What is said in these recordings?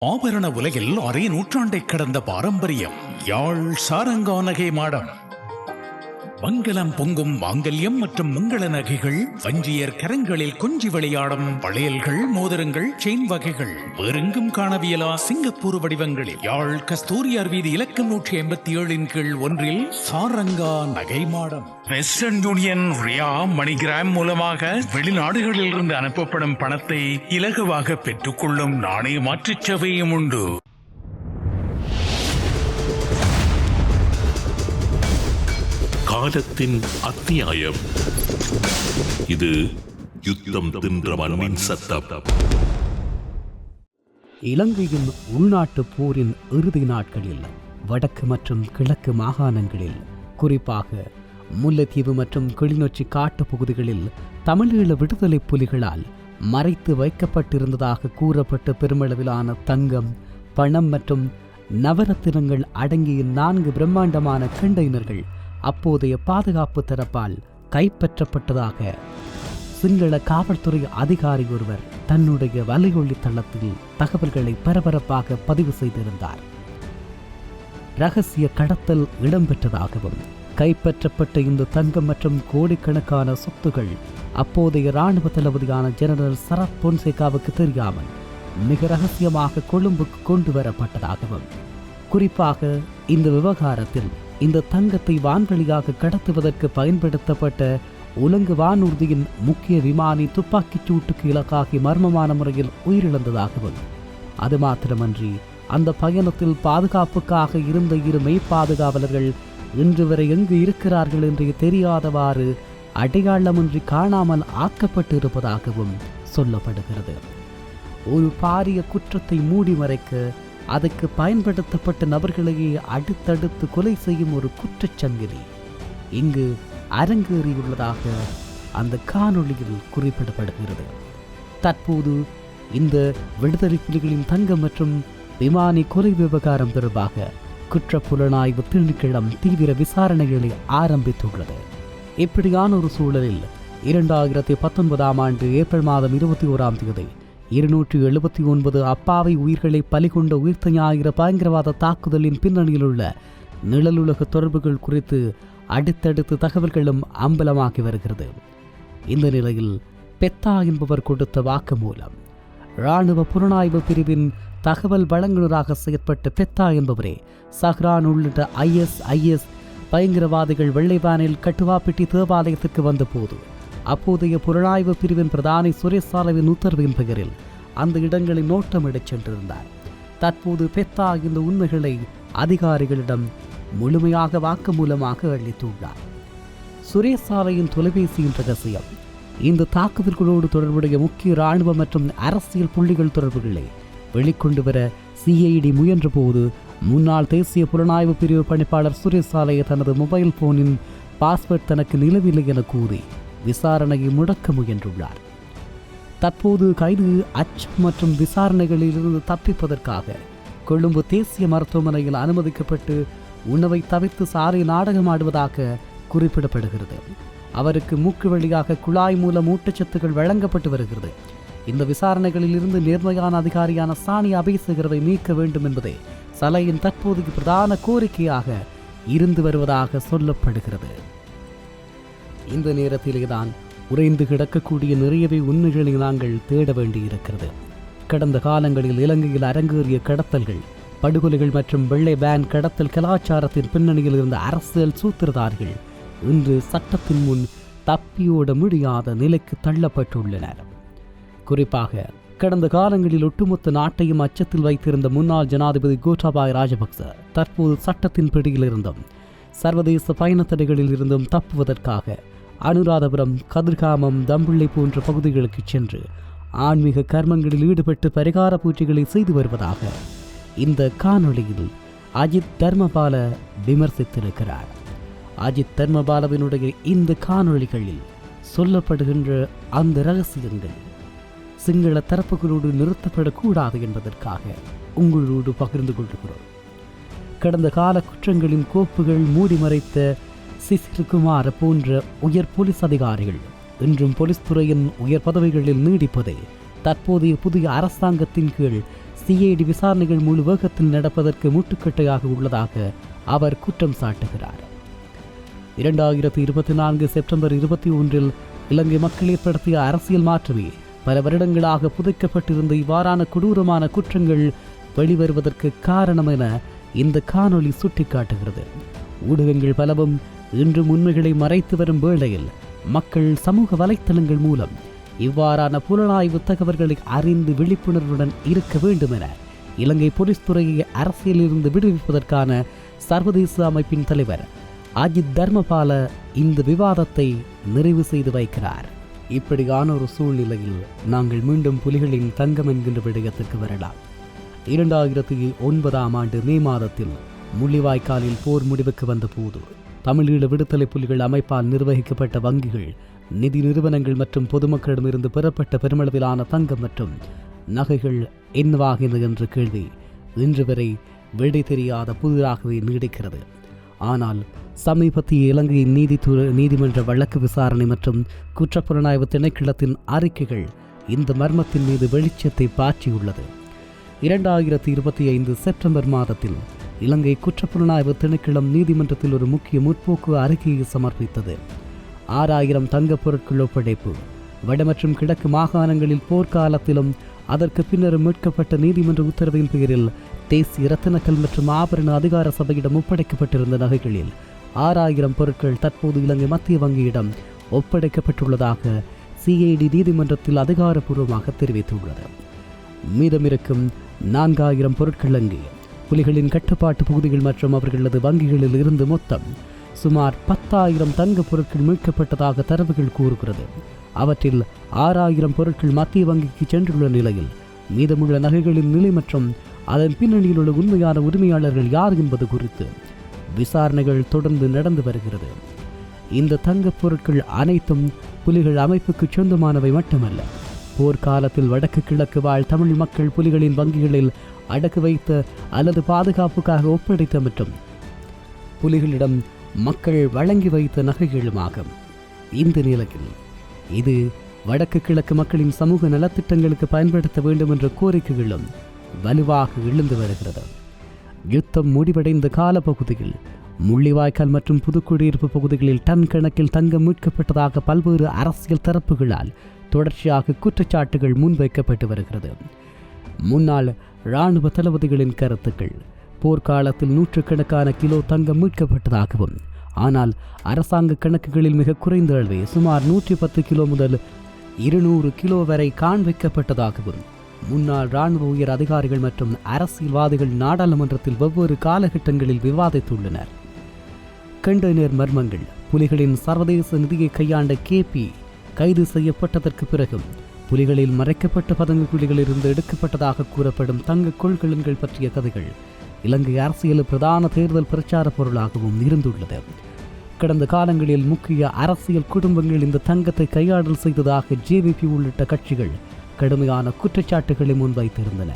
ஆபரண உலகில் அரை நூற்றாண்டை கடந்த பாரம்பரியம். யாழ் சாரங்கா நகை மாடம். மங்களம் பொங்கும் மாங்கல்யம் மற்றும் மங்கள நகைகள், வஞ்சியர் கரங்களில் கொஞ்சி விளையாடும் வளையல்கள், மோதிரங்கள், செயின் வகைகள் வேறெங்கும் காணவியலா சிங்கப்பூர் வடிவங்களில் யாழ் கஸ்தூரியார் வீதி இலக்கம் 187 கீழ் 1 சாரங்கா நகை மாடம். வெஸ்டர்ன் யூனியன், ரியா, மணிகிராம் மூலமாக வெளிநாடுகளில் இருந்து அனுப்பப்படும் பணத்தை இலகுவாக பெற்றுக்கொள்ளும் நாணய மாற்றுச் சேவையும் உண்டு. காலத்தின் அத்தியாயம். இது யுத்தம் தின்ற மண்ணின் சத்தம். இலங்கையின் உள்நாட்டு போரின் இறுதி நாட்களில் வடக்கு மற்றும் கிழக்கு மாகாணங்களில், குறிப்பாக முல்லைத்தீவு மற்றும் கிளிநொச்சி காட்டுப் பகுதிகளில் தமிழீழ விடுதலை புலிகளால் மறைத்து வைக்கப்பட்டிருந்ததாக கூறப்பட்ட பெருமளவிலான தங்கம், பணம் மற்றும் நவரத்தினங்கள் அடங்கிய 4 பிரம்மாண்டமான கண்டெய்னர்கள் அப்போதைய பாதுகாப்பு தரப்பால் கைப்பற்றப்பட்டதாக சிங்கள காவல்துறை அதிகாரி ஒருவர் தன்னுடைய வலையொலி தளத்தில் தகவல்களை பரபரப்பாக பதிவு செய்திருந்தார். இரகசிய கடத்தல் இடம்பெற்றதாகவும், கைப்பற்றப்பட்ட இந்த தங்கம் மற்றும் கோடிக்கணக்கான சொத்துகள் அப்போதைய இராணுவ தளபதியான ஜெனரல் சரத் பொன்சேகாவுக்கு தெரியாமல் மிக ரகசியமாக கொழும்புக்கு கொண்டு வரப்பட்டதாகவும், குறிப்பாக இந்த விவகாரத்தில் இந்த தங்கத்தை வான்வழியாக கடத்துவதற்கு பயன்படுத்தப்பட்ட உலங்கு வானூர்தியின் முக்கிய விமானி துப்பாக்கிச் சூட்டுக்கு இலக்காகி மர்மமான முறையில் உயிரிழந்ததாகவும், அது மாத்திரமன்றி அந்த பயணத்தில் பாதுகாப்புக்காக இருந்த 2 மெய்ப்பாதுகாவலர்கள் இன்று வரை எங்கு இருக்கிறார்கள் என்று தெரியாதவாறு அடையாளமின்றி காணாமல் ஆக்கப்பட்டு இருப்பதாகவும் சொல்லப்படுகிறது. ஒரு பாரிய குற்றத்தை மூடி மறைக்க அதற்கு பயன்படுத்தப்பட்ட நபர்களையே அடுத்தடுத்து கொலை செய்யும் ஒரு குற்றச்சங்கிலி இங்கு அரங்கேறியுள்ளதாக அந்த காணொளியில் குறிப்பிடப்படுகிறது. தற்போது இந்த விடுதலை புலிகளின் தங்கம் மற்றும் விமானி கொலை விவகாரம் தொடர்பாக குற்றப்புலனாய்வு திணைக்களம் தீவிர விசாரணைகளை ஆரம்பித்துள்ளது. இப்படியான ஒரு சூழலில் 2019 ஆண்டு ஏப்ரல் மாதம் 21ஆம் தேதி 279 அப்பாவி உயிர்களை பலிகொண்ட உயிர்த்த ஞாயிறு பயங்கரவாத தாக்குதலின் பின்னணியில் உள்ள நிழலுலக தொடர்புகள் குறித்து அடுத்தடுத்து தகவல்களும் அம்பலமாகி வருகிறது. இந்த நிலையில் பெத்தா என்பவர் கொடுத்த வாக்குமூலம். இராணுவ புலனாய்வு பிரிவின் தகவல் வழங்குநராக செயற்பட்ட பெத்தா என்பவரே சஹ்ரான் உள்ளிட்ட IS பயங்கரவாதிகள் வெள்ளைவானில் கட்டுவாப்பிட்டி தேவாலயத்திற்கு வந்தபோது அப்போதைய புலனாய்வு பிரிவின் பிரதானி சுரேஷ் சாலவின் உத்தரவின் பெயரில் அந்த இடங்களை நோட்டமிடச் சென்றிருந்தார். தற்போது பெத்தா இந்த உண்மைகளை அதிகாரிகளிடம் முழுமையாக வாக்குமூலமாக அளித்துள்ளார். சுரேஷ் சாலையின் தொலைபேசியின் ரகசியம், இந்த தாக்குதல்களோடு தொடர்புடைய முக்கிய இராணுவ மற்றும் அரசியல் புள்ளிகள் தொடர்புகளை வெளிக்கொண்டு வர CID முயன்ற போது முன்னாள் தேசிய புலனாய்வு பிரிவு பணிப்பாளர் சுரேஷ் சாலையை தனது மொபைல் போனின் பாஸ்வேர்ட் தனக்கு நிலவில்லை என கூறி விசாரணையை முடக்க முயன்றுள்ளார். தற்போது கைது அச்சம் மற்றும் விசாரணைகளிலிருந்து தப்பிப்பதற்காக கொழும்பு தேசிய மருத்துவமனையில் அனுமதிக்கப்பட்டு உணவை தவிர்த்து சாலை நாடகம் ஆடுவதாக குறிப்பிடப்படுகிறது. அவருக்கு மூக்கு வழியாக குழாய் மூலம் ஊட்டச்சத்துக்கள் வழங்கப்பட்டு வருகிறது. இந்த விசாரணைகளில் இருந்து நேர்மையான அதிகாரியான சானியா அபேசகரவை நீக்க வேண்டும் என்பதே சலையின் தற்போதைய பிரதான கோரிக்கையாக இருந்து வருவதாக சொல்லப்படுகிறது. இந்த நேரத்திலேதான் உறைந்து கிடக்கக்கூடிய நிறையவே உண்மைகளை நாங்கள் தேட வேண்டியிருக்கிறது. கடந்த காலங்களில் இலங்கையில் அரங்கேறிய கடத்தல்கள், படுகொலைகள் மற்றும் வெள்ளை பேன் கடத்தல் கலாச்சாரத்தின் பின்னணியில் இருந்த அரசியல் சூத்திரதாரிகள் இன்று சட்டத்தின் முன் தப்பியோட முடியாத நிலைக்கு தள்ளப்பட்டுள்ளனர். குறிப்பாக கடந்த காலங்களில் ஒட்டுமொத்த நாட்டையும் அச்சத்தில் வைத்திருந்த முன்னாள் ஜனாதிபதி கோட்டாபாய ராஜபக்ச தற்போது சட்டத்தின் பிடியில் இருந்தும் சர்வதேச பயணத்தடைகளில் இருந்தும் தப்புவதற்காக அனுராதபுரம், கதிர்காமம், தம்பிள்ளை போன்ற பகுதிகளுக்கு சென்று ஆன்மீக கர்மங்களில் ஈடுபட்டு பரிகார பூஜைகளை செய்து வருவதாக இந்த காணொளியில் அஜித் தர்மபால விமர்சித்திருக்கிறார். அஜித் தர்மபாலவினுடைய இந்த காணொளிகளில் சொல்லப்படுகின்ற அந்த இரகசியங்கள் சிங்கள தரப்புகளோடு நிறுத்தப்படக்கூடாது என்பதற்காக உங்களோடு பகிர்ந்து கொள்கிறோம். கடந்த கால குற்றங்களின் கோப்புகள் மூடி மறைத்த சிசில்குமார் போன்ற உயர் போலீஸ் அதிகாரிகள் இன்றும் போலீஸ் துறையின் உயர் பதவிகளில் நீடிப்பதை தற்போதைய புதிய அரசாங்கத்தின் கீழ் சிஐடி விசாரணைகள் முழு வேகத்தில் நடப்பதற்கு முட்டுக்கட்டையாக உள்ளதாக அவர் குற்றம் சாட்டுகிறார். 2024 செப்டம்பர் 21 இலங்கை மக்கள் ஏற்படுத்திய அரசியல் மாற்றமே பல வருடங்களாக புதைக்கப்பட்டிருந்த இவ்வாறான கொடூரமான குற்றங்கள் வெளிவருவதற்கு காரணம் என இந்த காணொளி சுட்டிக்காட்டுகிறது. ஊடகங்கள் பலவும் இன்றும் உண்மைகளை மறைத்து வரும் வேளையில் மக்கள் சமூக வலைத்தளங்கள் மூலம் இவ்வாறான புலனாய்வு தகவல்களை அறிந்து விழிப்புணர்வுடன் இருக்க வேண்டும் என இலங்கை போலீஸ் துறையை அரசியலிருந்து விடுவிப்பதற்கான சர்வதேச அமைப்பின் தலைவர் அஜித் தர்மபால இந்த விவாதத்தை நிறைவு செய்து வைக்கிறார். இப்படியான ஒரு சூழ்நிலையில் நாங்கள் மீண்டும் புலிகளின் தங்கம் என்கின்ற விடயத்துக்கு வரலாம். 2009 மே மாதத்தில் முள்ளிவாய்க்காலில் போர் முடிவுக்கு வந்த போது தமிழீழ விடுதலை புலிகள் அமைப்பால் நிர்வகிக்கப்பட்ட வங்கிகள், நிதி நிறுவனங்கள் மற்றும் பொதுமக்களிடமிருந்து பெறப்பட்ட பெருமளவிலான தங்கம் மற்றும் நகைகள் என்னவாகின என்ற கேள்வி இன்று வரை விடை தெரியாத புதிராகவே நீடிக்கிறது. ஆனால் சமீபத்திய இலங்கை நீதிமன்ற வழக்கு விசாரணை மற்றும் குற்றப்புலனாய்வு திணைக்களத்தின் அறிக்கைகள் இந்த மர்மத்தின் மீது வெளிச்சத்தை பாய்ச்சியுள்ளது. 2025 செப்டம்பர் மாதத்தில் இலங்கை குற்றப்புலனாய்வு திணைக்களம் நீதிமன்றத்தில் ஒரு முக்கிய முற்போக்கு அறிக்கையை சமர்ப்பித்தது. 6000 தங்கப் பொருட்கள் ஒப்படைப்பு, வட மற்றும் கிழக்கு மாகாணங்களில் போர்க்காலத்திலும் அதற்கு பின்னர் மீட்கப்பட்ட நீதிமன்ற உத்தரவின் பெயரில் தேசிய இரத்தினக்கல் மற்றும் ஆபரண அதிகார சபையிடம் ஒப்படைக்கப்பட்டிருந்த நகைகளில் 6000 பொருட்கள் தற்போது இலங்கை மத்திய வங்கியிடம் ஒப்படைக்கப்பட்டுள்ளதாக சிஐடி நீதிமன்றத்தில் அதிகாரப்பூர்வமாக தெரிவித்துள்ளது. மீதமிருக்கும் 4000 பொருட்கள் அங்கே புலிகளின் கட்டுப்பாட்டு பகுதிகள் மற்றும் அவர்களது வங்கிகளில் இருந்து மொத்தம் சுமார் 10,000 தங்க பொருட்கள் மீட்கப்பட்டதாக தரவுகள் கூறுகிறது. அவற்றில் 6000 பொருட்கள் மத்திய வங்கிக்கு சென்றுள்ள நிலையில் மீதமுள்ள நகைகளின் நிலை மற்றும் அதன் பின்னணியில் உள்ள உண்மையான உரிமையாளர்கள் யார் என்பது குறித்து விசாரணைகள் தொடர்ந்து நடந்து வருகிறது. இந்த தங்கப் பொருட்கள் அனைத்தும் புலிகள் அமைப்புக்கு சொந்தமானவை மட்டுமல்ல. போர்க்காலத்தில் வடக்கு கிழக்கு வாழ் தமிழ் மக்கள் புலிகளின் வங்கிகளில் அடக்கு வைத்த அல்லது பாதுகாப்புக்காக ஒப்படைத்த மற்றும் புலிகளிடம் மக்கள் வழங்கி வைத்த நகைகளுமாகும். இந்த நிலையில் இது வடக்கு கிழக்கு மக்களின் சமூக நலத்திட்டங்களுக்கு பயன்படுத்த வேண்டும் என்ற கோரிக்கைகளும் வலுவாக எழுந்து வருகிறது. யுத்தம் முடிவடைந்த காலப்பகுதியில் முள்ளிவாய்க்கால் மற்றும் புதுக்குடியிருப்பு பகுதிகளில் டன் கணக்கில் தங்கம் மீட்கப்பட்டதாக பல்வேறு அரசியல் தரப்புகளால் தொடர்ச்சியாக குற்றச்சாட்டுகள் முன்வைக்கப்பட்டு வருகிறது. முன்னாள் இராணுவ தளபதிகளின் கருத்துக்கள் போர்க்காலத்தில் 100கணக்கான கிலோ தங்கம் மீட்கப்பட்டதாகவும், ஆனால் அரசாங்க கணக்குகளில் மிக குறைந்த அளவே சுமார் 110 கிலோ முதல் 200 கிலோ வரை காண்பிக்கப்பட்டதாகவும் முன்னாள் இராணுவ உயர் அதிகாரிகள் மற்றும் அரசியல்வாதிகள் நாடாளுமன்றத்தில் வெவ்வேறு காலகட்டங்களில் விவாதித்துள்ளனர். கண்டெய்னர் மர்மங்கள். புலிகளின் சர்வதேச நிதியை கையாண்ட KP கைது செய்யப்பட்டதற்கு பிறகும் புலிகளில் மறைக்கப்பட்ட பதுங்குகுழிகளிலிருந்து எடுக்கப்பட்டதாக கூறப்படும் தங்க கொள்கலன்கள் பற்றிய கதைகள் இலங்கை அரசியல் பிரதான தேர்தல் பிரச்சார பொருளாகவும் இருந்துள்ளது. கடந்த காலங்களில் முக்கிய அரசியல் குடும்பங்கள் இந்த தங்கத்தை கையாடல் செய்ததாக JVP உள்ளிட்ட கட்சிகள் கடுமையான குற்றச்சாட்டுகளை முன்வைத்திருந்தன.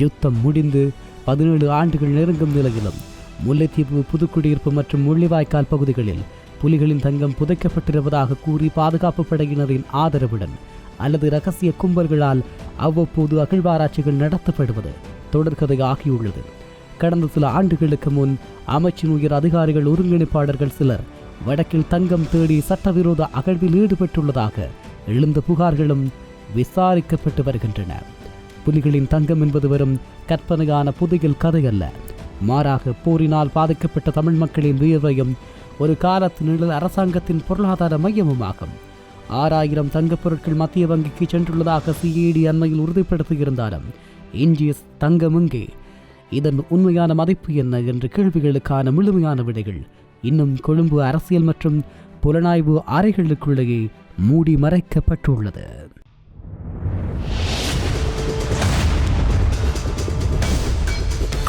யுத்தம் முடிந்து 17 ஆண்டுகள் நெருங்கும் நிலையிலும் முல்லைத்தீவு, புதுக்குடியிருப்பு மற்றும் முள்ளிவாய்க்கால் பகுதிகளில் புலிகளின் தங்கம் புதைக்கப்பட்டிருப்பதாக கூறி பாதுகாப்பு படையினரின் ஆதரவுடன் அல்லது இரகசிய கும்பல்களால் அவ்வப்போது அகழ்வாராய்ச்சிகள் நடத்தப்படுவது தொடர்கதையாகியுள்ளது. கடந்த சில ஆண்டுகளுக்கு முன் அமைச்சின் உயர் அதிகாரிகள், ஒருங்கிணைப்பாளர்கள் சிலர் வடக்கில் தங்கம் தேடி சட்டவிரோத அகழ்வில் ஈடுபட்டுள்ளதாக எழுந்த புகார்களும் விசாரிக்கப்பட்டு வருகின்றன. புலிகளின் தங்கம் என்பது வெறும் கற்பனையான புதையல் கதை அல்ல, மாறாக போரினால் பாதிக்கப்பட்ட தமிழ் மக்களின் வியர்வையும் ஒரு காலத்தினில் அரசாங்கத்தின் பொருளாதார மையமுமாகும். 6000 தங்கப் பொருட்கள் மத்திய வங்கிக்கு சென்றுள்ளதாக CID அண்மையில் உறுதிப்படுத்தியிருந்தாலும் எஞ்சிய தங்கம் எங்கே, இதன் உண்மையான மதிப்பு என்ன என்ற கேள்விகளுக்கான முழுமையான விடைகள் இன்னும் கொழும்பு அரசியல் மற்றும் புலனாய்வு அறைகளுக்குள்ளேயே மூடி மறைக்கப்பட்டுள்ளது.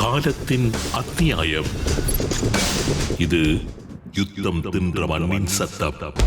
காலத்தின் அத்தியாயம். இது யுத்தம் தின்ற மண்ணின் சத்தம்.